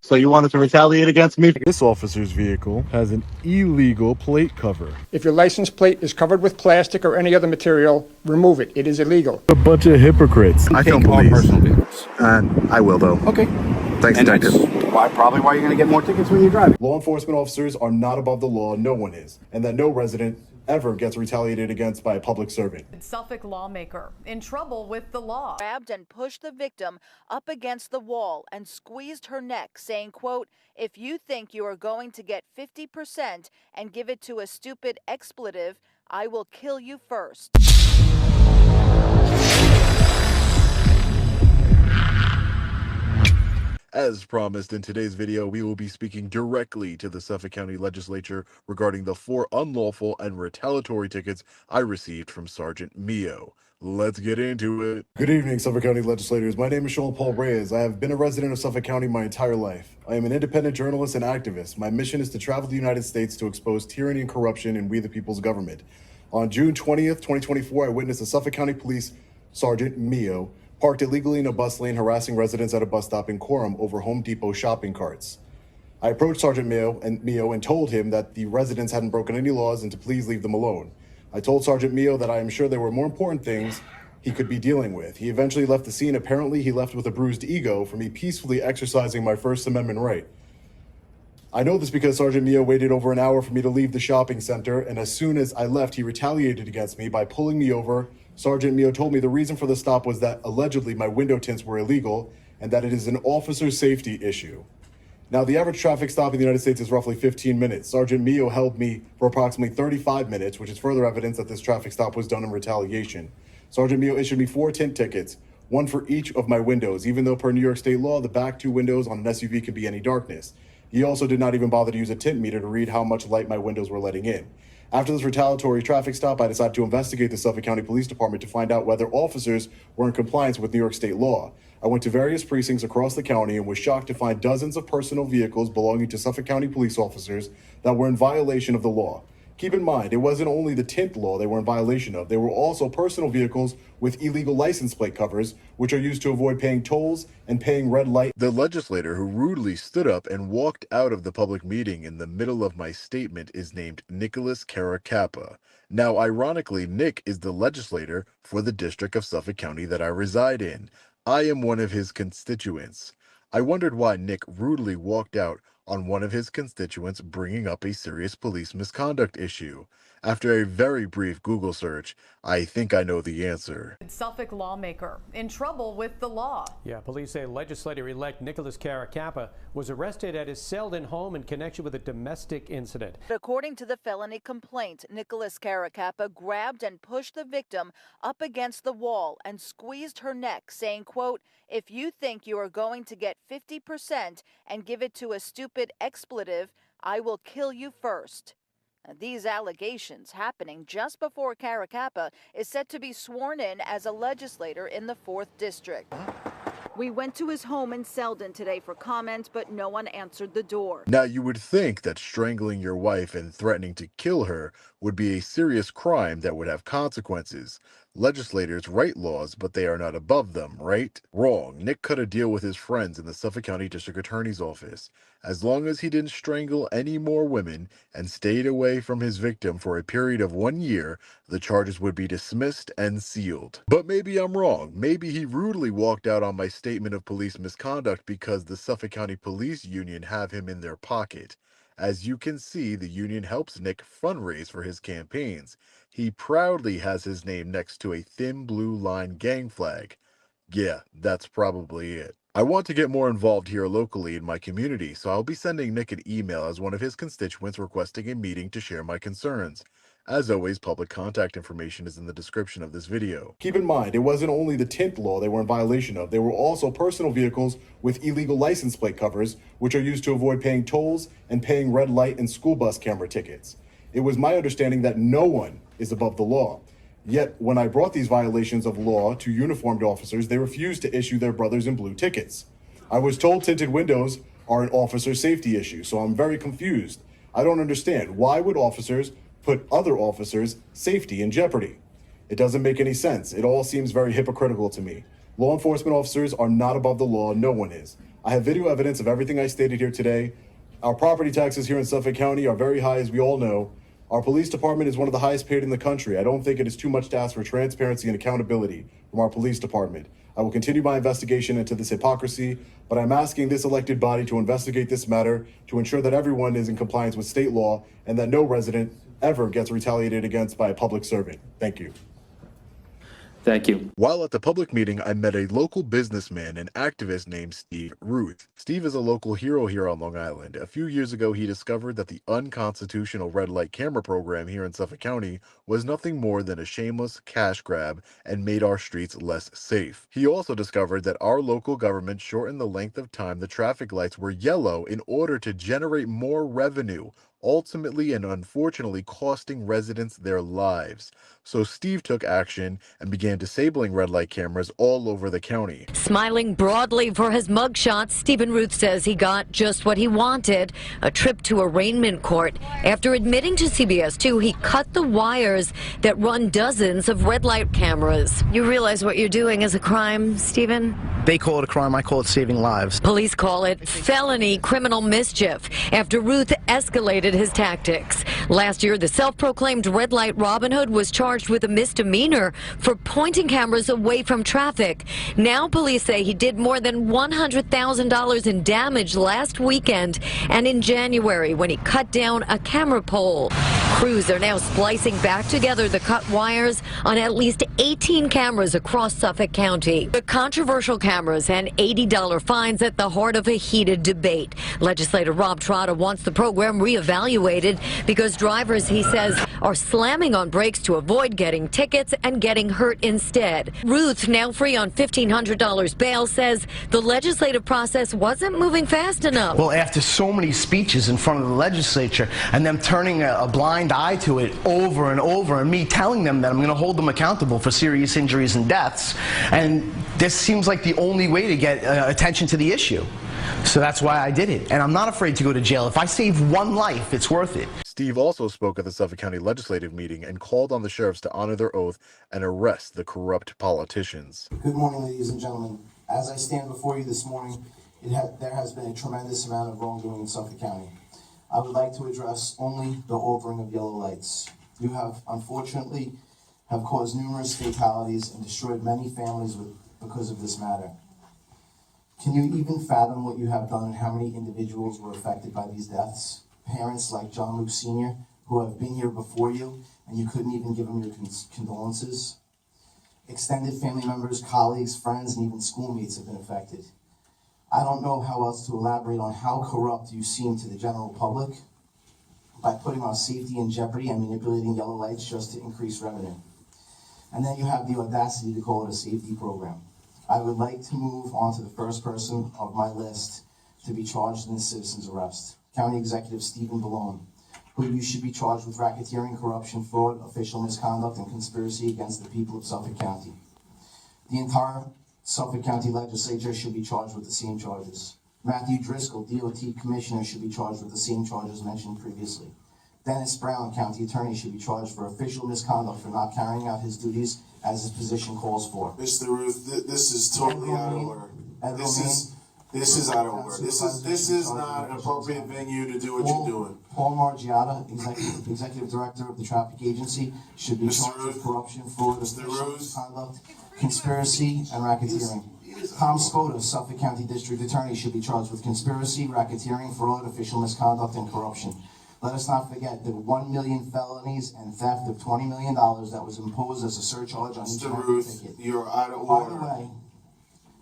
So you wanted to retaliate against me? This officer's vehicle has an illegal plate cover. If your license plate is covered with plastic or any other material, remove it. It is illegal. A bunch of hypocrites. I film all police. personal vehicles. I will, though. Okay. Thanks, And Detective. that's probably why you're going to get more tickets when you're driving. Law enforcement officers are not above the law, no one is, and that no resident ever gets retaliated against by a public servant. Suffolk lawmaker in trouble with the law. Grabbed and pushed the victim up against the wall and squeezed her neck, saying, quote, "If you think you are going to get 50% and give it to a stupid expletive, I will kill you first." As promised, in today's video, we will be speaking directly to the Suffolk County Legislature regarding the 4 unlawful and retaliatory tickets I received from Sergeant Mio. Let's get into it. Good evening, Suffolk County legislators. My name is Sean Paul Reyes. I have been a resident of Suffolk County my entire life. I am an independent journalist and activist. My mission is to travel the United States to expose tyranny and corruption in we the people's government. On June 20th, 2024, I witnessed a Suffolk County Police Sergeant Mio parked illegally in a bus lane, harassing residents at a bus stop in Quorum over Home Depot shopping carts. I approached Sergeant Mio and told him that the residents hadn't broken any laws and to please leave them alone. I told Sergeant Mio that I am sure there were more important things he could be dealing with. He eventually left the scene. Apparently, he left with a bruised ego for me peacefully exercising my First Amendment right. I know this because Sergeant Mio waited over an hour for me to leave the shopping center, and as soon as I left, he retaliated against me by pulling me over. Sergeant Mio told me the reason for the stop was that allegedly my window tints were illegal and that it is an officer safety issue. Now, the average traffic stop in the United States is roughly 15 minutes. Sergeant Mio held me for approximately 35 minutes, which is further evidence that this traffic stop was done in retaliation. Sergeant Mio issued me 4 tint tickets, one for each of my windows, even though per New York State law, the back 2 windows on an SUV can be any darkness. He also did not even bother to use a tint meter to read how much light my windows were letting in. After this retaliatory traffic stop, I decided to investigate the Suffolk County Police Department to find out whether officers were in compliance with New York State law. I went to various precincts across the county and was shocked to find dozens of personal vehicles belonging to Suffolk County police officers that were in violation of the law. Keep in mind, it wasn't only the tint law they were in violation of. They were also personal vehicles with illegal license plate covers, which are used to avoid paying tolls and paying red light. The legislator who rudely stood up and walked out of the public meeting in the middle of my statement is named Nicholas Caracappa. Now, ironically, Nick is the legislator for the District of Suffolk County that I reside in. I am one of his constituents. I wondered why Nick rudely walked out on one of his constituents bringing up a serious police misconduct issue. After a very brief Google search, I think I know the answer. Suffolk lawmaker in trouble with the law. Yeah, police say legislator-elect Nicholas Caracappa was arrested at his Selden home in connection with a domestic incident. According to the felony complaint, Nicholas Caracappa grabbed and pushed the victim up against the wall and squeezed her neck, saying, quote, "If you think you are going to get 50% and give it to a stupid expletive, I will kill you first." These allegations happening just before Caracappa is set to be sworn in as a legislator in the 4th District. We went to his home in Selden today for comment, but no one answered the door. Now, you would think that strangling your wife and threatening to kill her would be a serious crime that would have consequences. Legislators write laws, but they are not above them, right? Wrong. Nick cut a deal with his friends in the Suffolk County District Attorney's Office. As long as he didn't strangle any more women and stayed away from his victim for a period of 1 year, the charges would be dismissed and sealed. But maybe I'm wrong. Maybe he rudely walked out on my statement of police misconduct because the Suffolk County Police Union have him in their pocket. As you can see, the union helps Nick fundraise for his campaigns. He proudly has his name next to a thin blue line gang flag. Yeah, that's probably it. I want to get more involved here locally in my community, so I'll be sending Nick an email as one of his constituents requesting a meeting to share my concerns. As always, public contact information is in the description of this video. Keep in mind, it wasn't only the tint law they were in violation of. They were also personal vehicles with illegal license plate covers, which are used to avoid paying tolls and paying red light and school bus camera tickets. It was my understanding that no one is above the law. Yet, when I brought these violations of law to uniformed officers, they refused to issue their brothers in blue tickets. I was told tinted windows are an officer safety issue, so I'm very confused. I don't understand. Why would officers put other officers' safety in jeopardy? It doesn't make any sense. It all seems very hypocritical to me. Law enforcement officers are not above the law. No one is. I have video evidence of everything I stated here today. Our property taxes here in Suffolk County are very high, as we all know. Our police department is one of the highest paid in the country. I don't think it is too much to ask for transparency and accountability from our police department. I will continue my investigation into this hypocrisy, but I'm asking this elected body to investigate this matter to ensure that everyone is in compliance with state law and that no resident ever gets retaliated against by a public servant. Thank you. Thank you. While at the public meeting, I met a local businessman and activist named Steve Ruth. Steve is a local hero here on Long Island. A few years ago, he discovered that the unconstitutional red light camera program here in Suffolk County was nothing more than a shameless cash grab and made our streets less safe. He also discovered that our local government shortened the length of time the traffic lights were yellow in order to generate more revenue, ultimately and unfortunately costing residents their lives. So Steve took action and began disabling red light cameras all over the county. Smiling broadly for his mugshot, Stephen Ruth says he got just what he wanted, a trip to arraignment court. After admitting to CBS 2, he cut the wires that run dozens of red light cameras. You realize what you're doing is a crime, Stephen? They call it a crime, I call it saving lives. Police call it felony criminal mischief after Ruth escalated his tactics. Last year, the self-proclaimed red light Robin Hood was charged with a misdemeanor for pointing cameras away from traffic. Now police say he did more than $100,000 in damage last weekend and in January when he cut down a camera pole. Crews are now splicing back together the cut wires on at least 18 cameras across Suffolk County. The controversial cameras and $80 fines at the heart of a heated debate. Legislator Rob Trotta wants the program reevaluated because drivers, he says, are slamming on brakes to avoid getting tickets and getting hurt instead. Ruth, now free on $1,500 bail, says the legislative process wasn't moving fast enough. Well, after so many speeches in front of the legislature and them turning a blind eye to it over and over and me telling them that I'm going to hold them accountable for serious injuries and deaths, and this seems like the only way to get attention to the issue. So that's why I did it, and I'm not afraid to go to jail. If I save one life, it's worth it. Steve also spoke at the Suffolk County Legislative meeting and called on the sheriffs to honor their oath and arrest the corrupt politicians. Good morning, ladies and gentlemen. As I stand before you this morning, there has been a tremendous amount of wrongdoing in Suffolk County. I would like to address only the altering of yellow lights. You have, unfortunately, caused numerous fatalities and destroyed many families because of this matter. Can you even fathom what you have done and how many individuals were affected by these deaths? Parents like John Luke Sr., who have been here before you, and you couldn't even give them your condolences. Extended family members, colleagues, friends, and even schoolmates have been affected. I don't know how else to elaborate on how corrupt you seem to the general public by putting our safety in jeopardy and manipulating yellow lights just to increase revenue. And then you have the audacity to call it a safety program. I would like to move on to the first person of my list to be charged in this citizen's arrest, County Executive Stephen Bellone, who you should be charged with racketeering, corruption, fraud, official misconduct, and conspiracy against the people of Suffolk County. The entire Suffolk County Legislature should be charged with the same charges. Matthew Driscoll, DOT Commissioner, should be charged with the same charges mentioned previously. Dennis Brown, County Attorney, should be charged for official misconduct for not carrying out his duties as his position calls for. Mr. Ruth, this is totally out of order. This is out of order. This is not an appropriate venue to do what you're doing. Paul Margiotta, Executive Director of the Traffic Agency, should be charged with corruption, fraud, official misconduct, conspiracy, and racketeering. Tom Spota, Suffolk County District Attorney, should be charged with conspiracy, racketeering, fraud, official misconduct, and corruption. Let us not forget the 1 million felonies and theft of $20 million that was imposed as a surcharge on each ticket. You're out of order. By the way,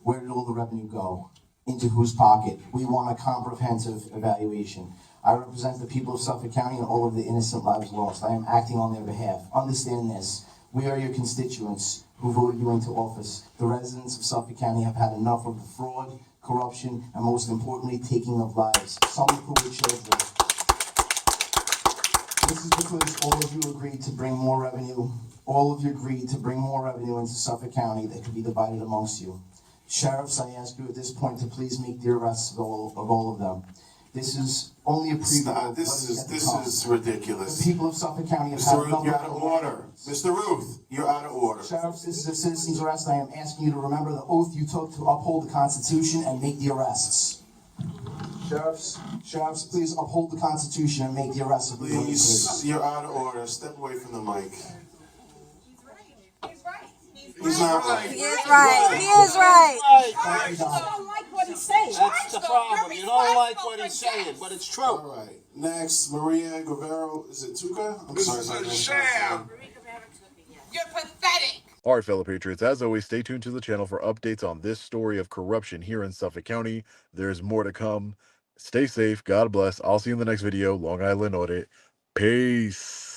where did all the revenue go? Into whose pocket? We want a comprehensive evaluation. I represent the people of Suffolk County and all of the innocent lives lost. I am acting on their behalf. Understand this. We are your constituents who voted you into office. The residents of Suffolk County have had enough of the fraud, corruption, and most importantly, taking of lives, some of whom were children. This is because all of you agreed to bring more revenue. All of you agreed to bring more revenue into Suffolk County that could be divided amongst you. Sheriffs, I ask you at this point to please make the arrests of all of them. This is only a preview. This is ridiculous. The people of Suffolk County have Mr. had Ruth, you're out of order. Mr. Ruth, you're out of order. Sheriff, this is a citizen's arrest. I am asking you to remember the oath you took to uphold the Constitution and make the arrests. Sheriffs, please uphold the Constitution and make the arrests. Please, you're out of order. Step away from the mic. He's not right. He is right. He is right. I don't like what he's saying. That's the problem. You don't like what he's saying, but it's true. All right. Next, Maria Guevara. Is it Tuca? I'm sorry. This is a sham. You're pathetic. All right, fellow patriots, as always, stay tuned to the channel for updates on this story of corruption here in Suffolk County. There's more to come. Stay safe. God bless. I'll see you in the next video. Long Island Audit. Peace.